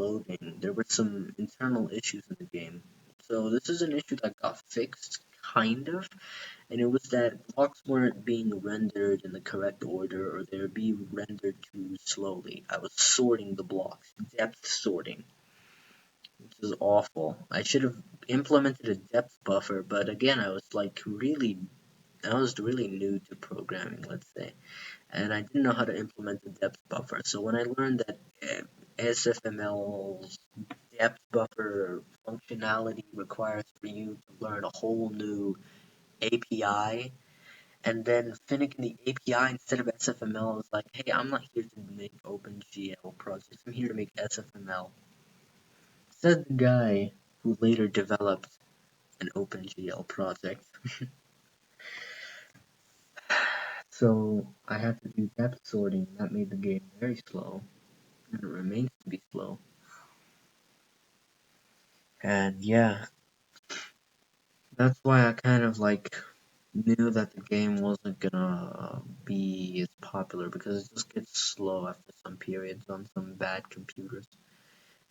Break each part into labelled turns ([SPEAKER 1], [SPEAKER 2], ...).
[SPEAKER 1] loading, there were some internal issues in the game. So this is an issue that got fixed, kind of, and it was that blocks weren't being rendered in the correct order or they were being rendered too slowly. I was sorting the blocks, depth sorting, which is awful. I should have implemented a depth buffer, but again, I was really new to programming, let's say, and I didn't know how to implement the depth buffer. So when I learned that SFML's depth buffer functionality requires for you to learn a whole new API, and then finicky the API instead of SFML is like, hey, I'm not here to make OpenGL projects. I'm here to make SFML. Said the guy who later developed an OpenGL project. So I had to do depth sorting, and that made the game very slow, and it remains to be slow. And yeah, that's why I kind of knew that the game wasn't gonna be as popular because it just gets slow after some periods on some bad computers.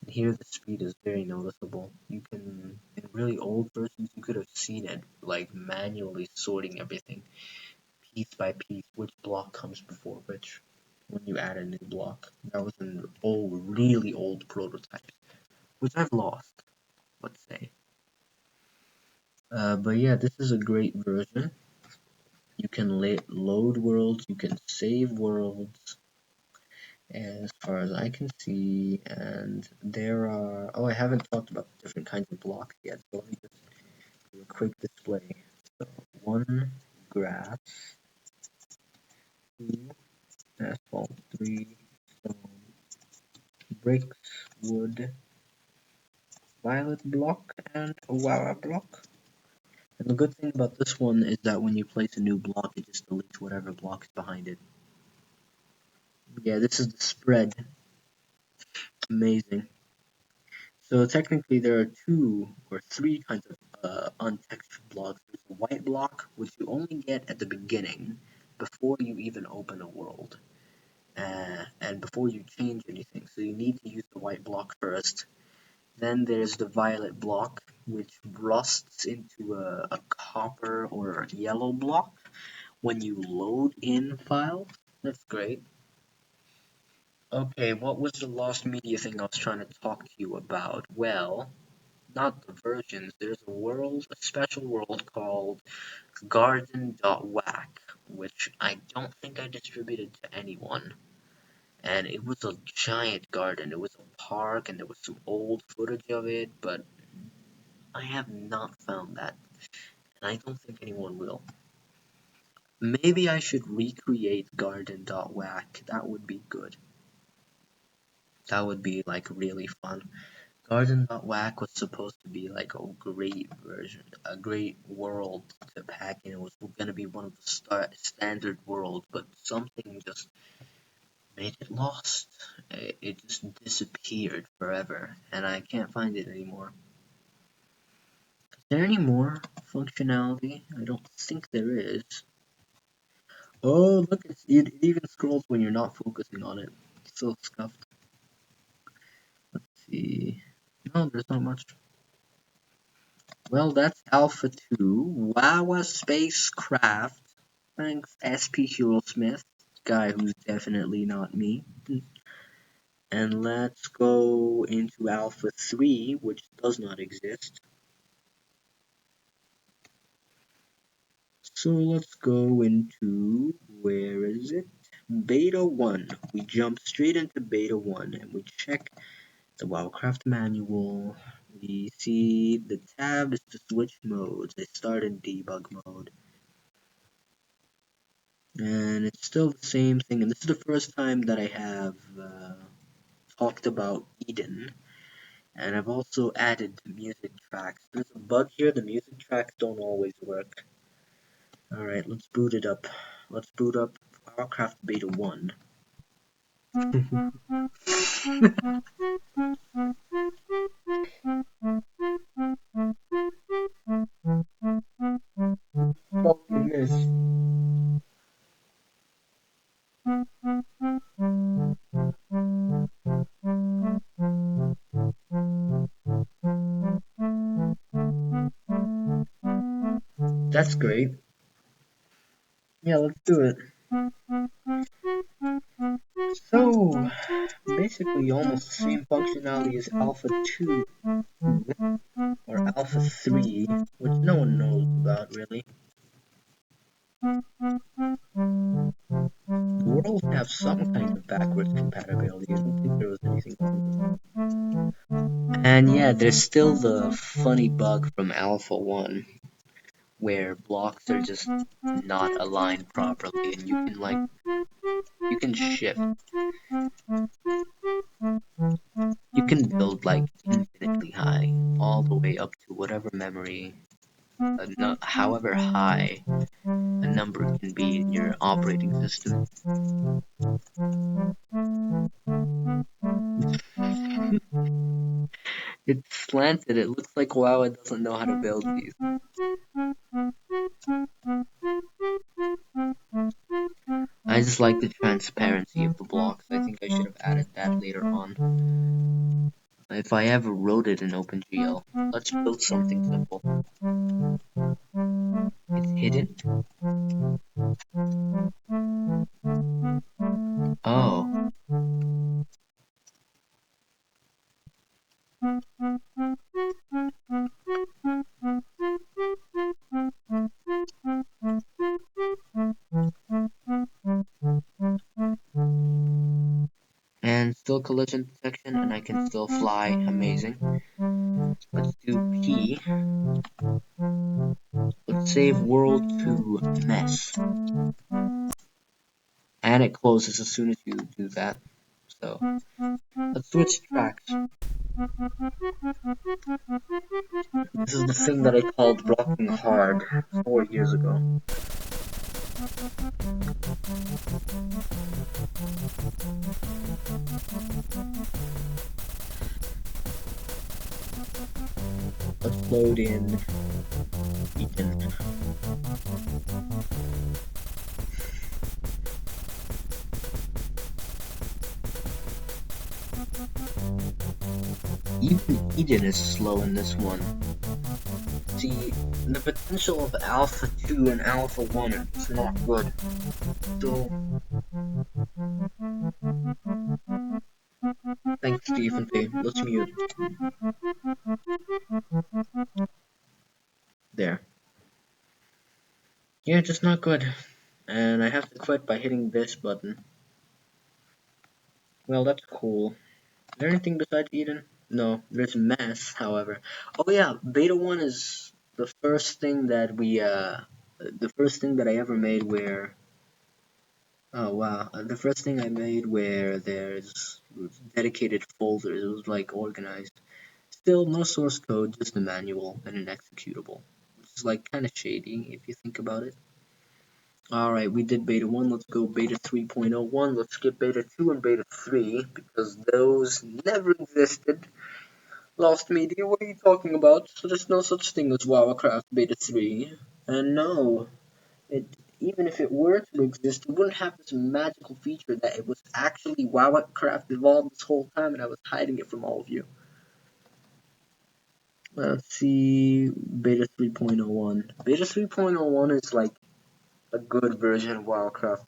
[SPEAKER 1] And here the speed is very noticeable. You can, in really old versions, you could have seen it like manually sorting everything piece by piece, which block comes before which when you add a new block. That was an really old prototype, which I've lost, let's say. But yeah, this is a great version. You can load worlds, you can save worlds, as far as I can see, and there are, oh, I haven't talked about different kinds of blocks yet, so let me just do a quick display. So, 1, grass, 2, asphalt, 3, stone, bricks, wood, violet block, and a Wawa block. And the good thing about this one is that when you place a new block, it just deletes whatever block is behind it. Yeah, this is the spread. Amazing. So technically there are 2 or 3 kinds of untextured blocks. There's a white block, which you only get at the beginning, before you even open a world, and before you change anything. So you need to use the white block first. Then there's the violet block, which rusts into a copper or yellow block when you load in files. That's great. Okay, what was the lost media thing I was trying to talk to you about? Well, not the versions. There's a special world called Garden.whack, which I don't think I distributed to anyone. And it was a giant garden. It was a park, and there was some old footage of it, but I have not found that, and I don't think anyone will. Maybe I should recreate Garden.whack. That would be good. That would be really fun. Garden.whack was supposed to be like a great version, a great world to pack in. It was gonna be one of the standard worlds, but something just made it lost. It just disappeared forever, and I can't find it anymore. Is there any more functionality? I don't think there is. Oh, look, it even scrolls when you're not focusing on it. It's so scuffed. Let's see. No, there's not much. Well, that's Alpha 2. Wawa Spacecraft. Thanks, SP Hero Smith. Guy who's definitely not me. And let's go into Alpha 3, which does not exist. So let's go into, where is it? Beta 1. We jump straight into Beta 1 and we check the Wildcraft manual. We see the tab is to switch modes. I start in debug mode. And it's still the same thing. And this is the first time that I have talked about Eden. And I've also added the music tracks. There's a bug here. The music tracks don't always work. Alright, let's boot it up. Let's boot up Warcraft Beta 1. Fucking this. That's great. Yeah, let's do it. So, basically almost the same functionality as Alpha 2 or Alpha 3, which no one knows about really. The worlds have some kind of backwards compatibility. I don't think there was anything wrong with it. And yeah, there's still the funny bug from Alpha 1 where blocks are just not aligned properly and you can shift. You can build like infinitely high, all the way up to whatever memory, however high a number can be in your operating system. It's slanted, it looks like WoW doesn't know how to build these. I just like the transparency of the blocks. I think I should have added that later on. If I ever wrote it in OpenGL, let's build something simple. It's hidden. Oh. And still collision detection, and I can still fly. Amazing. Let's do P. Let's save world to mess. And it closes as soon as you do that. So, let's switch tracks. This is the thing that I called blocking hard 4 years ago. Let's load in Eden. Even Eden is slow in this one. See, the potential of Alpha 2 and Alpha 1 is not good. So, thanks Stephen P. Let's mute. There. Yeah, just not good. And I have to quit by hitting this button. Well, that's cool. Is there anything besides Eden? No, there's Mess, however. Oh yeah, Beta 1 is the first thing that the first thing that I ever made where, oh wow, the first thing I made where there's dedicated folders, it was like organized. Still, no source code, just a manual and an executable, which is like kind of shady if you think about it. Alright, we did beta 1, let's go beta 3.01, let's skip beta 2 and beta 3, because those never existed. Lost media, what are you talking about? So there's no such thing as WoWcraft beta 3. And no, even if it were to exist, it wouldn't have this magical feature that it was actually WoWcraft evolved this whole time and I was hiding it from all of you. Let's see, beta 3.01. Beta 3.01 is like a good version of WoWcraft.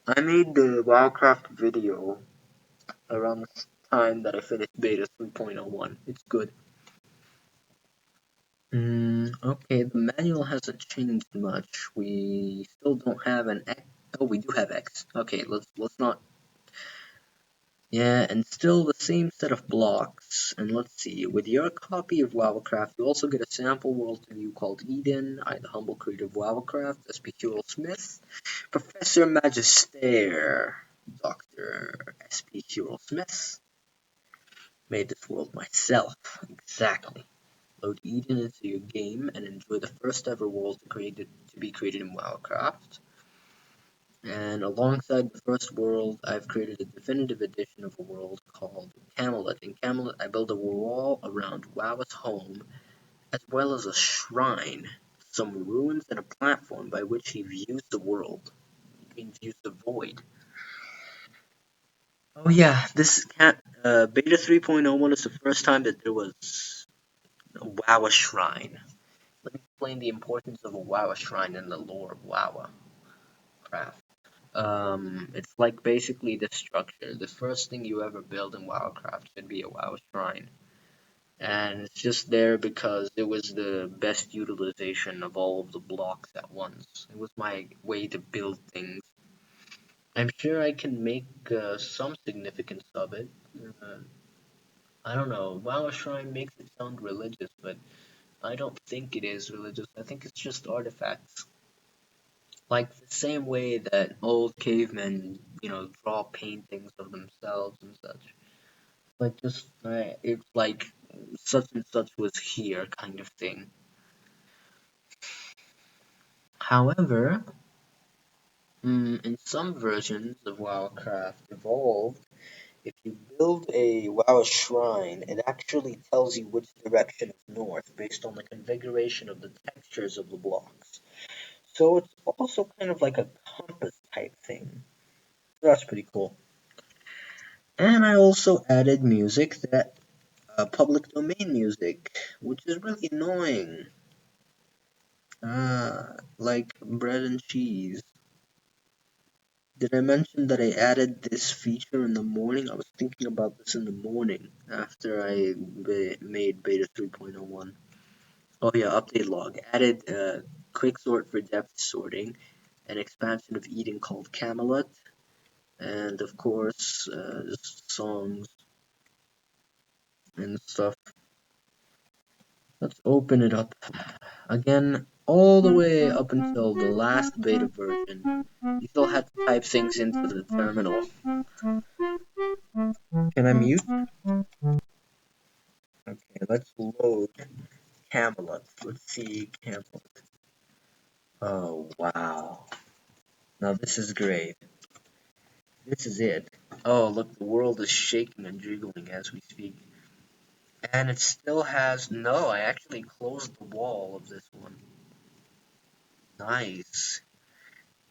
[SPEAKER 1] I made the WoWcraft video around the time that I finished beta 3.01. It's good. Okay, the manual hasn't changed much. We still don't have an X. Oh, we do have X. Okay, let's not. Yeah, and still the same set of blocks. And let's see, with your copy of WoWcraft, you also get a sample world to view called Eden. I, the humble creator of WoWcraft, SP Hero Smith, Professor Magister, Dr. SP Hero Smith, made this world myself. Exactly. Load Eden into your game and enjoy the first ever world to be created in WoWcraft. And alongside the first world, I've created a definitive edition of a world called Camelot. In Camelot, I build a wall around WoW's home, as well as a shrine, some ruins, and a platform by which he views the world. He views the void. Oh yeah, Beta 3.01 is the first time that there was a WoW shrine. Let me explain the importance of a Wawa shrine in the lore of Wawa craft. It's like basically the structure. The first thing you ever build in WoWcraft should be a WoW shrine. And it's just there because it was the best utilization of all of the blocks at once. It was my way to build things. I'm sure I can make some significance of it. Uh, I don't know. WoW Shrine makes it sound religious, but I don't think it is religious. I think it's just artifacts. Like the same way that old cavemen, draw paintings of themselves and such. Like just, it's like such and such was here kind of thing. However, in some versions of WoWcraft Evolved, if you build a WoW shrine, it actually tells you which direction is north based on the configuration of the textures of the blocks. So it's also kind of like a compass type thing. That's pretty cool. And I also added music that public domain music, which is really annoying. Like bread and cheese. Did I mention that I added this feature in the morning? I was thinking about this in the morning after I made beta 3.01. Oh yeah, update log. Added quick sort for depth sorting, an expansion of Eden called Camelot, and of course songs and stuff. Let's open it up again, all the way up until the last beta version. You still had to type things into the terminal. Can I mute? Okay, let's load Camelot. Let's see Camelot. Oh wow. Now this is great. This is it. Oh look, the world is shaking and jiggling as we speak. And it still has no, I actually closed the wall of this one. Nice.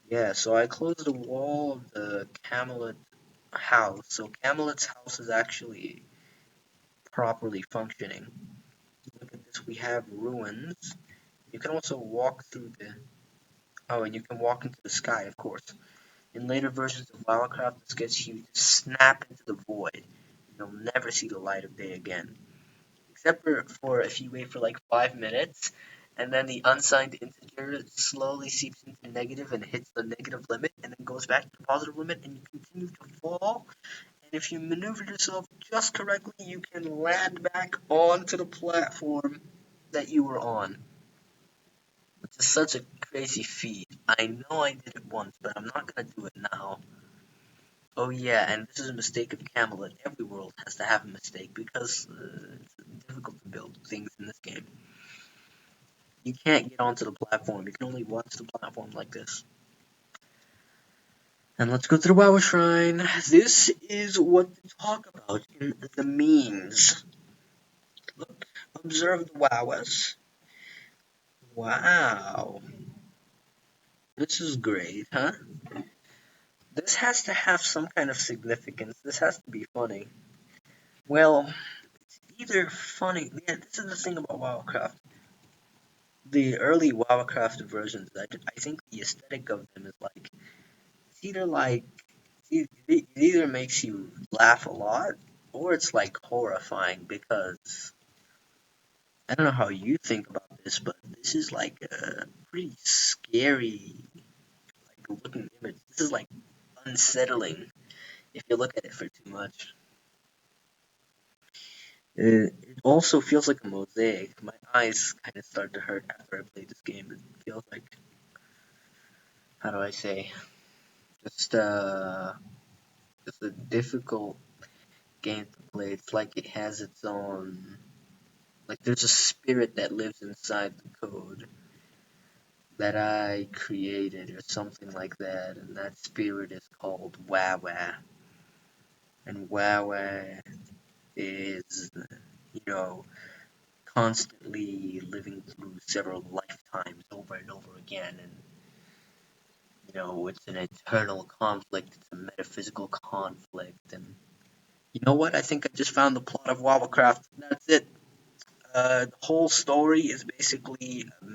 [SPEAKER 1] Yeah, so I closed the wall of the Camelot house. So Camelot's house is actually properly functioning. Look at this, we have ruins. You can also walk through the... Oh, and you can walk into the sky, of course. In later versions of WoWcraft, this gets you to snap into the void. You'll never see the light of day again. Except for if you wait for like 5 minutes, and then the unsigned integer slowly seeps into negative and hits the negative limit, and then goes back to the positive limit, and you continue to fall. And if you maneuver yourself just correctly, you can land back onto the platform that you were on. Which is such a crazy feat. I know I did it once, but I'm not gonna do it now. Oh yeah, and this is a mistake of Camelot. Every world has to have a mistake because it's difficult to build things in this game. You can't get onto the platform. You can only watch the platform like this. And let's go to the WoW Shrine. This is what to talk about in the memes. Look, observe the WoWers. Wow. This is great, huh? This has to have some kind of significance. This has to be funny. Well, either funny. Yeah, this is the thing about WoWcraft. The early WoWcraft versions, I think the aesthetic of them is like it's either like it either makes you laugh a lot or it's like horrifying because I don't know how you think about this, but this is like a pretty scary like looking image. This is like unsettling if you look at it for too much. It also feels like a mosaic. My eyes kind of start to hurt after I play this game. It feels like, how do I say, just it's a difficult game to play. It's like it has its own, like there's a spirit that lives inside the code that I created or something like that, and that spirit is called Wawa. And Wawa is, you know, constantly living through several lifetimes over and over again, and it's an eternal conflict, it's a metaphysical conflict, and you know what? I think I just found the plot of WoWcraft. That's it. The whole story is basically a